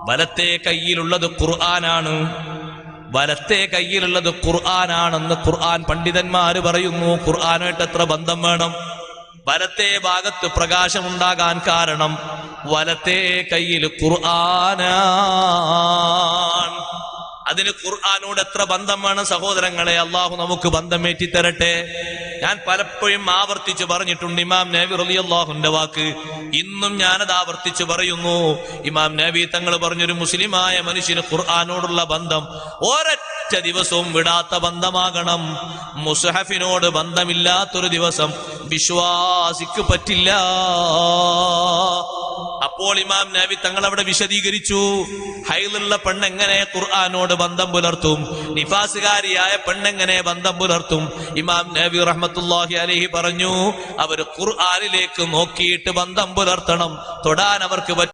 വലത്തെ കയ്യിലുള്ളത് ഖുർആനാണ്, വലത്തെ കയ്യിലുള്ളത് ഖുർആനാണെന്ന് ഖുർആൻ പണ്ഡിതന്മാര് പറയുന്നു. ഖുർആനായിട്ട് എത്ര ബന്ധം വേണം? വലത്തെ ഭാഗത്ത് പ്രകാശമുണ്ടാകാൻ കാരണം വലത്തെ കയ്യിൽ ഖുർആനാണ്. അതിന് ഖുർആനോട് എത്ര ബന്ധം വേണം സഹോദരങ്ങളെ? അള്ളാഹു നമുക്ക് ബന്ധമേറ്റി തരട്ടെ. ഞാൻ പലപ്പോഴും ആവർത്തിച്ചു പറഞ്ഞിട്ടുണ്ട് ഇമാം നബി റളിയല്ലാഹുവിന്റെ വാക്ക്. ഇന്നും ഞാനത് ആവർത്തിച്ചു പറയുന്നു. ഇമാം നബി തങ്ങൾ പറഞ്ഞൊരു മുസ്ലിമായ മനുഷ്യന് ഖുർആനോടുള്ള ബന്ധം ഒരൊറ്റ ദിവസവും വിടാത്ത ബന്ധമാകണം. മുസ്ഹഫിനോട് ബന്ധമില്ലാത്തൊരു ദിവസം വിശ്വാസിക്ക് പറ്റില്ല. അപ്പോൾ ഇമാം നബി തങ്ങൾ അവിടെ വിശദീകരിച്ചു, ഹൈലുള്ള പെണ്ണെങ്ങനെ ഖുർആനോട് ബന്ധം പുലർത്തും, നിഫാസുകാരിയായ പെണ്ണെങ്ങനെ ബന്ധം പുലർത്തും. ഇമാം നബി റഹ്മത്തുള്ളാഹി അലൈഹി പറഞ്ഞു, അവർ ഖുർആനിലേക്ക് നോക്കിയിട്ട് ബന്ധം പുലർത്തണം. തൊടാൻ അവർക്ക്